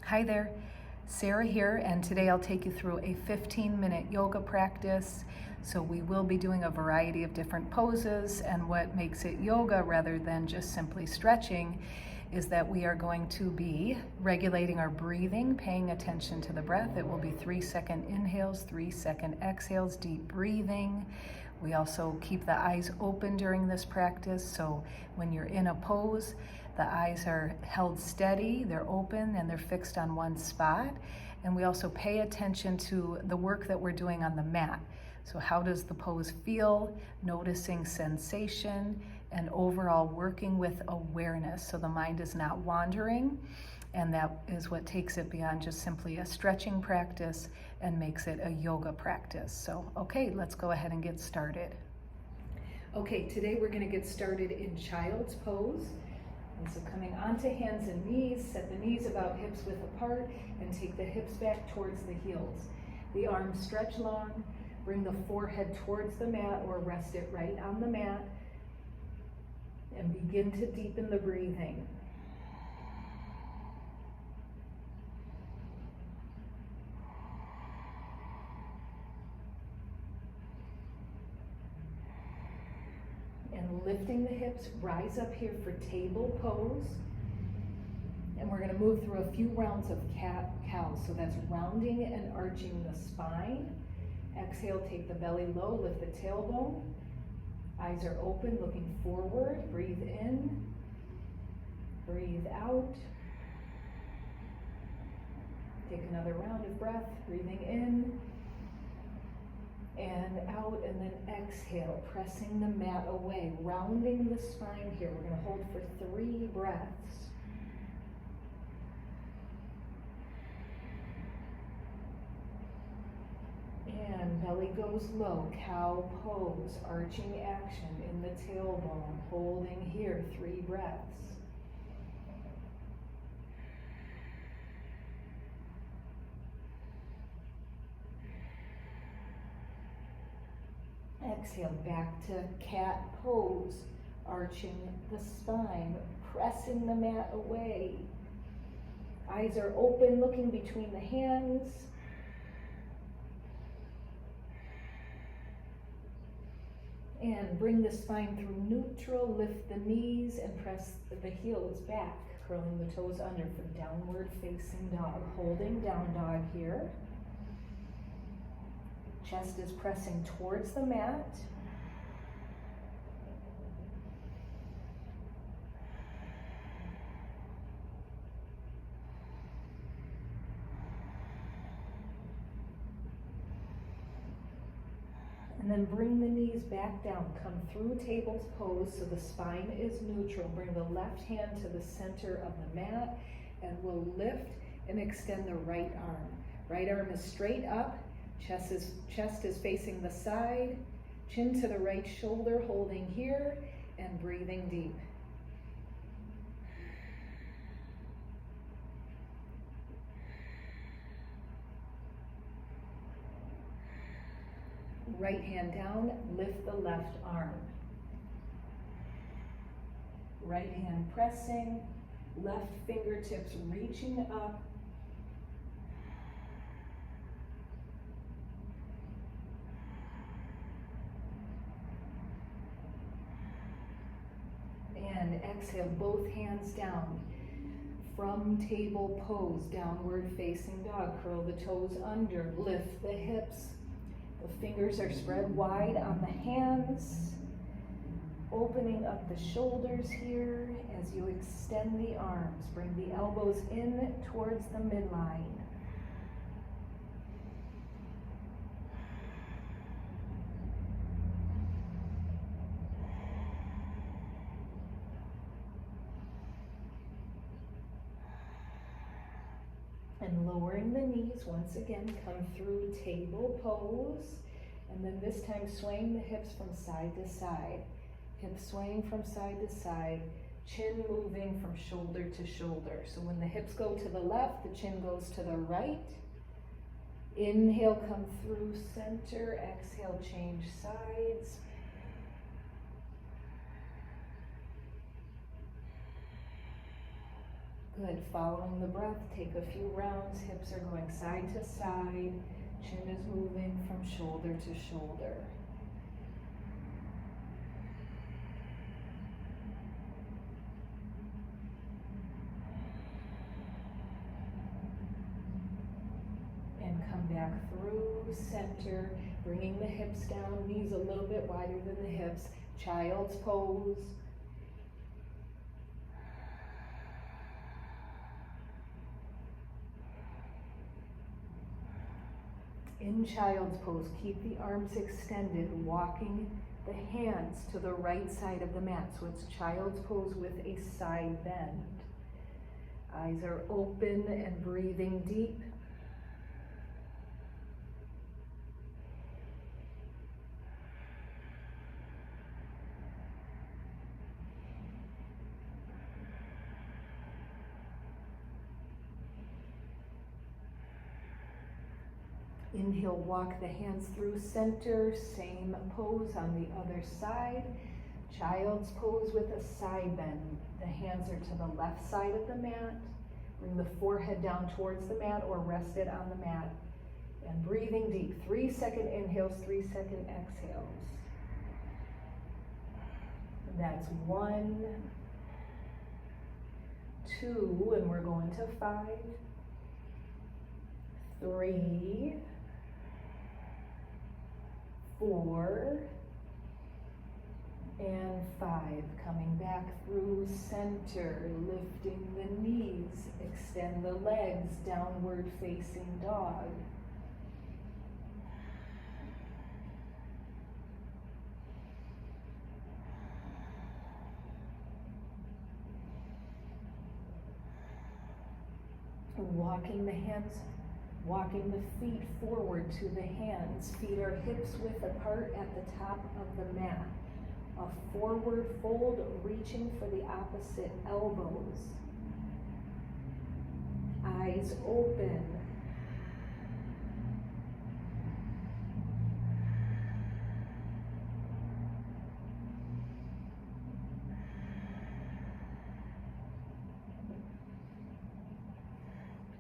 Hi there, Sarah here, and today I'll take you through a 15-minute yoga practice. So we will be doing a variety of different poses, and what makes it yoga rather than just simply stretching is that we are going to be regulating our breathing, paying attention to the breath. It will be 3-second inhales, 3-second exhales, deep breathing. We also keep the eyes open during this practice, so when you're in a pose, the eyes are held steady, they're open, and they're fixed on one spot. And we also pay attention to the work that we're doing on the mat. So how does the pose feel? Noticing sensation and overall working with awareness, so the mind is not wandering. And that is what takes it beyond just simply a stretching practice and makes it a yoga practice. So, okay, let's go ahead and get started. Okay, today we're going to get started in child's pose. And so coming onto hands and knees, set the knees about hips width apart and take the hips back towards the heels. The arms stretch long, bring the forehead towards the mat or rest it right on the mat, and begin to deepen the breathing. And lifting the hips, rise up here for table pose. And we're going to move through a few rounds of cat-cow. So that's rounding and arching the spine. Exhale, take the belly low, lift the tailbone. Eyes are open, looking forward. Breathe in, breathe out. Take another round of breath, breathing in and out, and then exhale, pressing the mat away, rounding the spine here. We're going to hold for 3 breaths. And belly goes low, cow pose, arching action in the tailbone, holding here, 3 breaths. Exhale, back to cat pose, arching the spine, pressing the mat away. Eyes are open, looking between the hands. And bring the spine through neutral, lift the knees and press the heels back, curling the toes under for downward facing dog. Holding down dog here. Chest is pressing towards the mat. And then bring the knees back down. Come through table's pose so the spine is neutral. Bring the left hand to the center of the mat and we'll lift and extend the right arm. Right arm is straight up. Chest is facing the side, chin to the right shoulder, holding here and breathing deep. Right hand down, lift the left arm. Right hand pressing, left fingertips reaching up. And exhale, both hands down. From table pose, downward facing dog. Curl the toes under, lift the hips. The fingers are spread wide on the hands. Opening up the shoulders here as you extend the arms. Bring the elbows in towards the midline. And lowering the knees, once again, come through table pose. And then this time swaying the hips from side to side. Hips swaying from side to side, chin moving from shoulder to shoulder. So when the hips go to the left, the chin goes to the right. Inhale, come through center. Exhale, change sides. Good, following the breath, take a few rounds, hips are going side to side, chin is moving from shoulder to shoulder. And come back through center, bringing the hips down, knees a little bit wider than the hips, child's pose. In child's pose, keep the arms extended, walking the hands to the right side of the mat. So it's child's pose with a side bend. Eyes are open and breathing deep. Inhale, walk the hands through center, same pose on the other side. Child's pose with a side bend. The hands are to the left side of the mat. Bring the forehead down towards the mat or rest it on the mat. And breathing deep, 3-second inhales, 3-second exhales. And that's 1, 2, and we're going to 5, 3, 4, and 5. Coming back through center, lifting the knees, extend the legs, downward facing dog. Walking the hands, walking the feet forward to the hands. Feet are hips width apart at the top of the mat. A forward fold, reaching for the opposite elbows. Eyes open.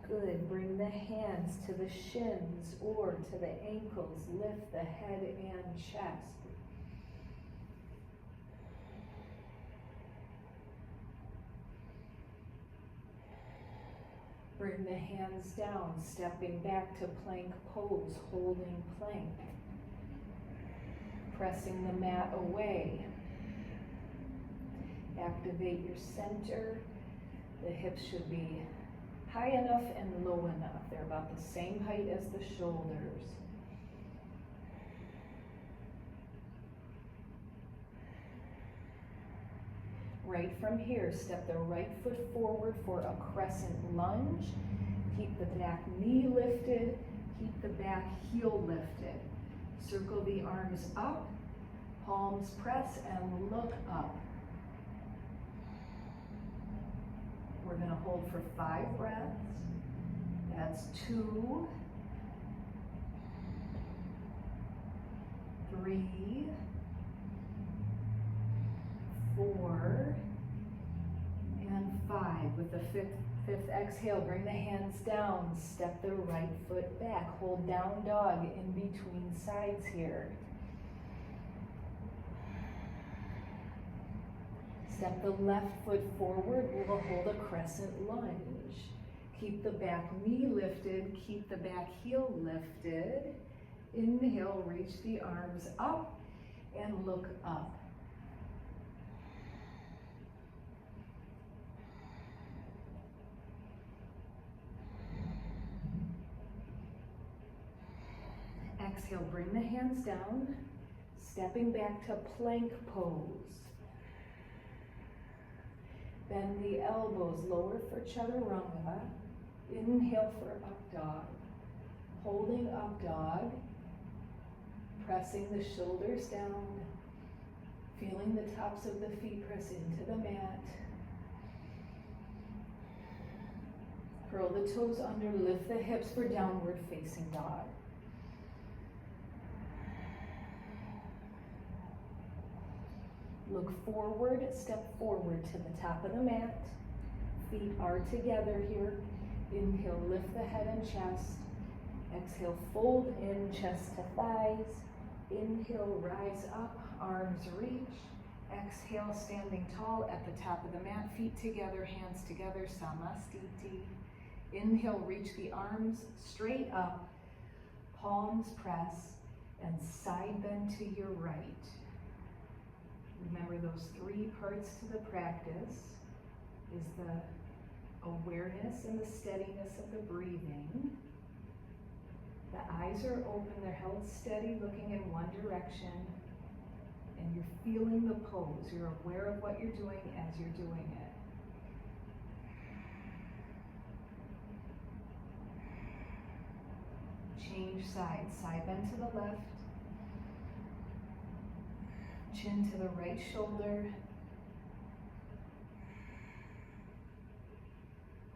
Good. Bring the hands to the shins or to the ankles. Lift the head and chest. Bring the hands down, stepping back to plank pose, holding plank. Pressing the mat away. Activate your center. The hips should be high enough and low enough. They're about the same height as the shoulders. Right from here, step the right foot forward for a crescent lunge. Keep the back knee lifted, keep the back heel lifted. Circle the arms up, palms press and look up. We're going to hold for 5 breaths. That's 2, 3, 4, and 5. With the fifth exhale, bring the hands down. Step the right foot back. Hold down dog in between sides here. Step the left foot forward. We'll hold a crescent lunge. Keep the back knee lifted. Keep the back heel lifted. Inhale, reach the arms up and look up. Exhale, bring the hands down, stepping back to plank pose. Bend the elbows, lower for chaturanga. Inhale for up dog. Holding up dog. Pressing the shoulders down. Feeling the tops of the feet press into the mat. Curl the toes under, lift the hips for downward facing dog. Look forward, step forward to the top of the mat. Feet are together here. Inhale, lift the head and chest. Exhale, fold in, chest to thighs. Inhale, rise up, arms reach. Exhale, standing tall at the top of the mat, feet together, hands together, Samastiti. Inhale, reach the arms straight up, palms press, and side bend to your right. Remember those three parts to the practice is the awareness and the steadiness of the breathing. The eyes are open, they're held steady, looking in one direction, and you're feeling the pose. You're aware of what you're doing as you're doing it. Change sides, side bend to the left, chin to the right shoulder.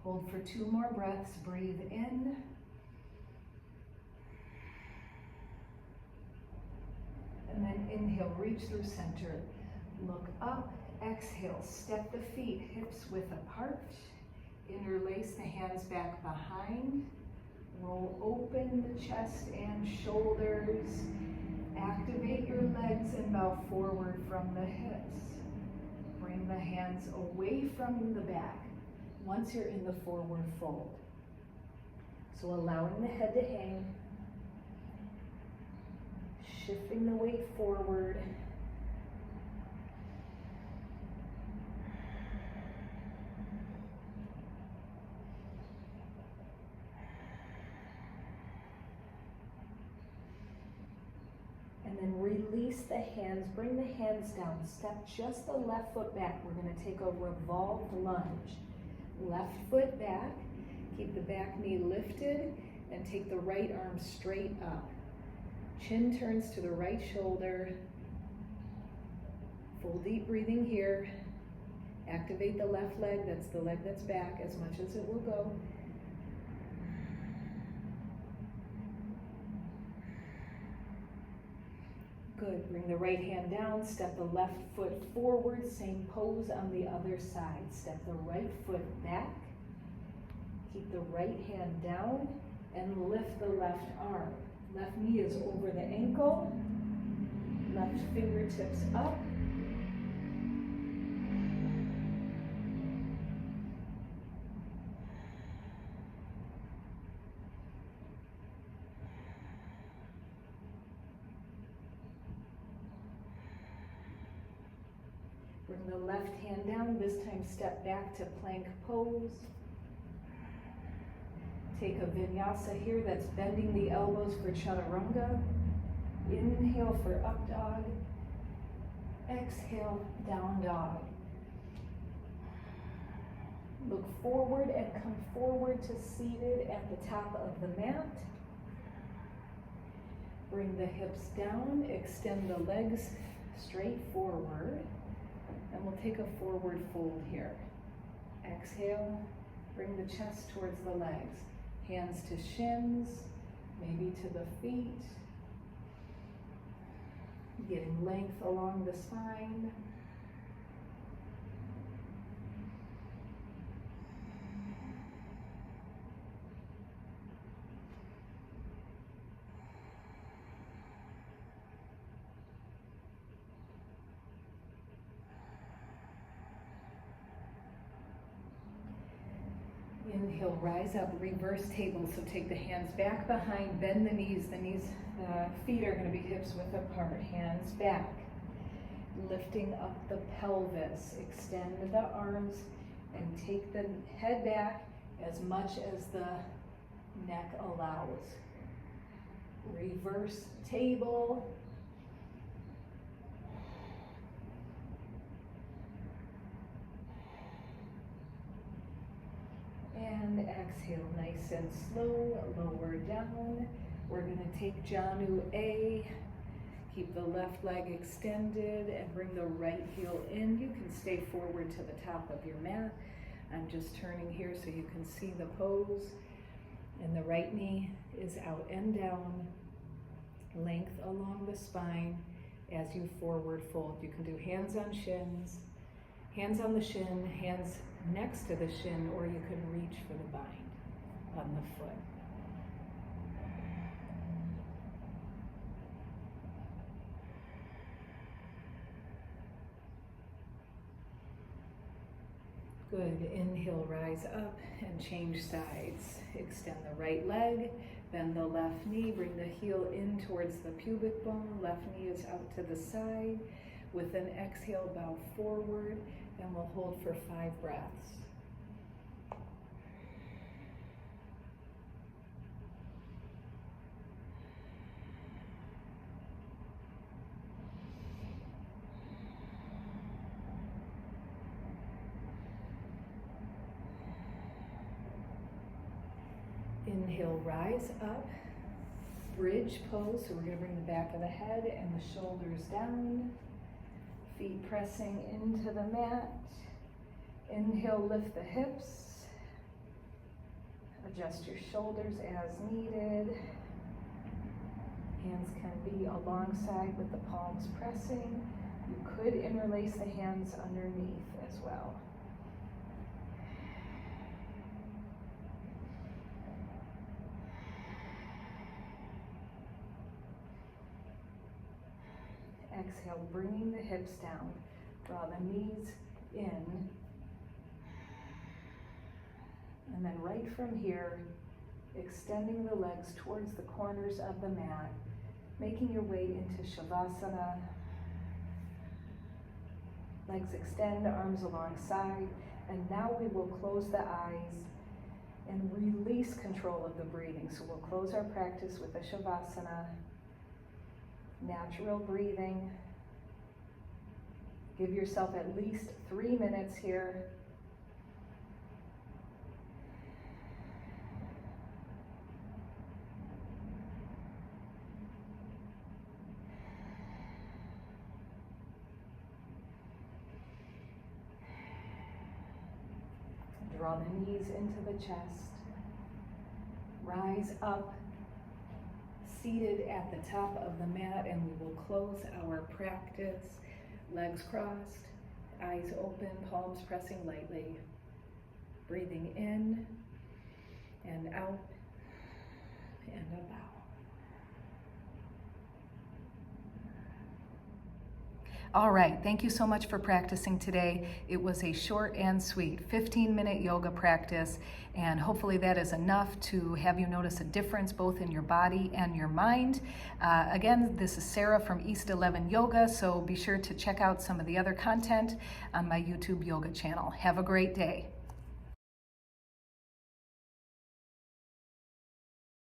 Hold for 2 more breaths, breathe in. And then inhale, reach through center. Look up, exhale, step the feet, hips width apart. Interlace the hands back behind. Roll open the chest and shoulders. Activate your legs and bow forward from the hips. Bring the hands away from the back once you're in the forward fold. So allowing the head to hang. Shifting the weight forward. And then release the hands, bring the hands down, step just the left foot back. We're going to take a revolved lunge. Left foot back, keep the back knee lifted, and take the right arm straight up. Chin turns to the right shoulder. Full deep breathing here. Activate the left leg, that's the leg that's back, as much as it will go. Good, bring the right hand down, step the left foot forward, same pose on the other side. Step the right foot back, keep the right hand down, and lift the left arm. Left knee is over the ankle, left fingertips up. Bring the left hand down, this time step back to plank pose. Take a vinyasa here that's bending the elbows for chaturanga. Inhale for up dog. Exhale, down dog. Look forward and come forward to seated at the top of the mat. Bring the hips down, extend the legs straight forward. And we'll take a forward fold here. Exhale, bring the chest towards the legs. Hands to shins, maybe to the feet. Getting length along the spine. Inhale, rise up, reverse table. So take the hands back behind, bend the knees. The feet are going to be hips width apart. Hands back. Lifting up the pelvis. Extend the arms and take the head back as much as the neck allows. Reverse table. And exhale, nice and slow, lower down. We're going to take Janu A. Keep the left leg extended and bring the right heel in. You can stay forward to the top of your mat. I'm just turning here so you can see the pose. And the right knee is out and down. Length along the spine as you forward fold. You can do hands on shins. Hands on the shin, hands next to the shin, or you can reach for the bind on the foot. Good. Inhale, rise up and change sides. Extend the right leg, bend the left knee, bring the heel in towards the pubic bone. Left knee is out to the side. With an exhale, bow forward, and we'll hold for 5 breaths. Inhale, rise up, bridge pose. So we're going to bring the back of the head and the shoulders down, feet pressing into the mat. Inhale, lift the hips, adjust your shoulders as needed. Hands can be alongside with the palms pressing. You could interlace the hands underneath as well. Exhale, bringing the hips down. Draw the knees in. And then right from here, extending the legs towards the corners of the mat, making your way into Shavasana. Legs extend, arms alongside. And now we will close the eyes and release control of the breathing. So we'll close our practice with a Shavasana. Natural breathing. Give yourself at least 3 minutes here. Draw the knees into the chest. Rise up, seated at the top of the mat, and we will close our practice. Legs crossed, eyes open, palms pressing lightly. Breathing in and out and a bow. All right, thank you so much for practicing today. It was a short and sweet 15-minute yoga practice, and hopefully that is enough to have you notice a difference both in your body and your mind. Again, this is Sarah from East 11 Yoga, so be sure to check out some of the other content on my YouTube yoga channel. Have a great day.